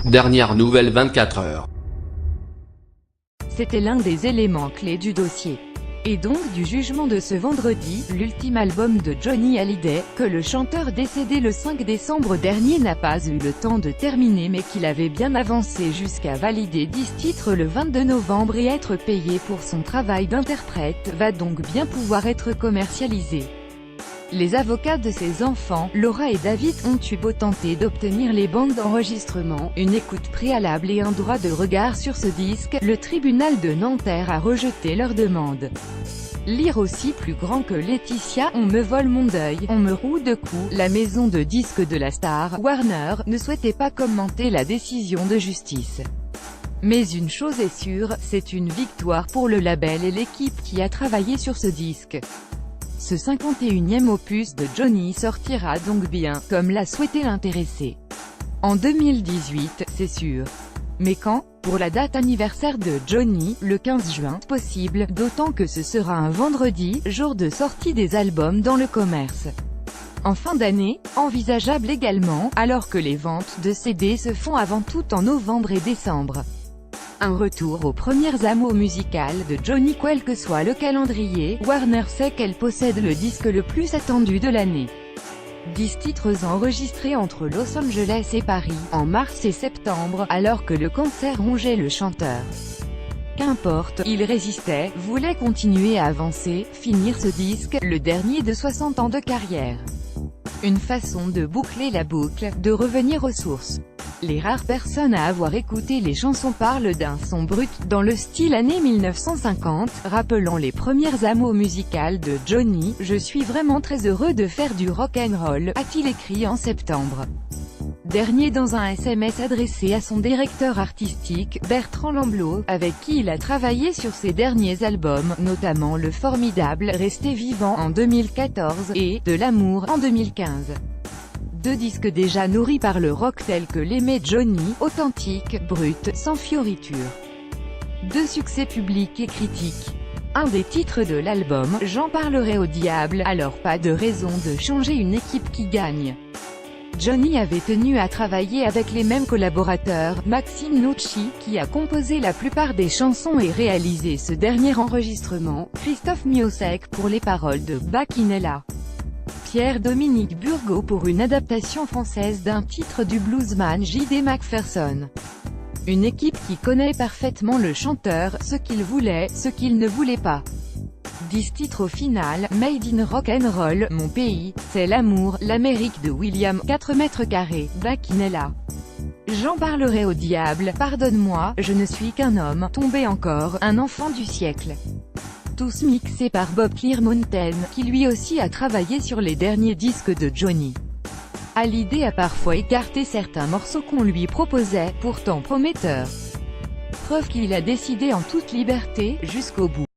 Dernière nouvelle 24 heures. C'était l'un des éléments clés du dossier. Et donc du jugement de ce vendredi, l'ultime album de Johnny Hallyday, que le chanteur décédé le 5 décembre dernier n'a pas eu le temps de terminer mais qu'il avait bien avancé jusqu'à valider 10 titres le 22 novembre et être payé pour son travail d'interprète, va donc bien pouvoir être commercialisé. Les avocats de ses enfants, Laura et David, ont eu beau tenter d'obtenir les bandes d'enregistrement, une écoute préalable et un droit de regard sur ce disque, le tribunal de Nanterre a rejeté leur demande. Lire aussi plus grand que Laetitia, on me vole mon deuil, on me roue de coups. La maison de disques de la star, Warner, ne souhaitait pas commenter la décision de justice. Mais une chose est sûre, c'est une victoire pour le label et l'équipe qui a travaillé sur ce disque. Ce 51e opus de Johnny sortira donc bien, comme l'a souhaité l'intéressé. En 2018, c'est sûr. Mais quand? Pour la date anniversaire de Johnny, le 15 juin, possible, d'autant que ce sera un vendredi, jour de sortie des albums dans le commerce. En fin d'année, envisageable également, alors que les ventes de CD se font avant tout en novembre et décembre. Un retour aux premières amours musicales de Johnny. Quel que soit le calendrier, Warner sait qu'elle possède le disque le plus attendu de l'année. 10 titres enregistrés entre Los Angeles et Paris, en mars et septembre, alors que le cancer rongeait le chanteur. Qu'importe, il résistait, voulait continuer à avancer, finir ce disque, le dernier de 60 ans de carrière. Une façon de boucler la boucle, de revenir aux sources. Les rares personnes à avoir écouté les chansons parlent d'un son brut, dans le style années 1950, rappelant les premières amours musicales de Johnny. « Je suis vraiment très heureux de faire du rock'n'roll », a-t-il écrit en septembre dernier dans un SMS adressé à son directeur artistique, Bertrand Lamblot, avec qui il a travaillé sur ses derniers albums, notamment le formidable « Rester vivant » en 2014, et « De l'amour » en 2015. Deux disques déjà nourris par le rock tel que l'aimait Johnny, authentique, brut, sans fioritures. Deux succès publics et critiques. Un des titres de l'album, J'en parlerai au diable, alors pas de raison de changer une équipe qui gagne. Johnny avait tenu à travailler avec les mêmes collaborateurs, Maxime Nucci, qui a composé la plupart des chansons et réalisé ce dernier enregistrement, Christophe Miossec pour les paroles de Bacchinella. Pierre-Dominique Burgot pour une adaptation française d'un titre du bluesman J.D. Macpherson. Une équipe qui connaît parfaitement le chanteur, ce qu'il voulait, ce qu'il ne voulait pas. 10 titres au final, Made in Rock'n'Roll, Mon pays, C'est l'amour, L'Amérique de William, 4 mètres carrés, Bacchinella. J'en parlerai au diable, Pardonne-moi, Je ne suis qu'un homme, Tombé encore, Un enfant du siècle. Tous mixés par Bob Clearmountain, qui lui aussi a travaillé sur les derniers disques de Johnny. Hallyday a parfois écarté certains morceaux qu'on lui proposait, pourtant prometteurs. Preuve qu'il a décidé en toute liberté, jusqu'au bout.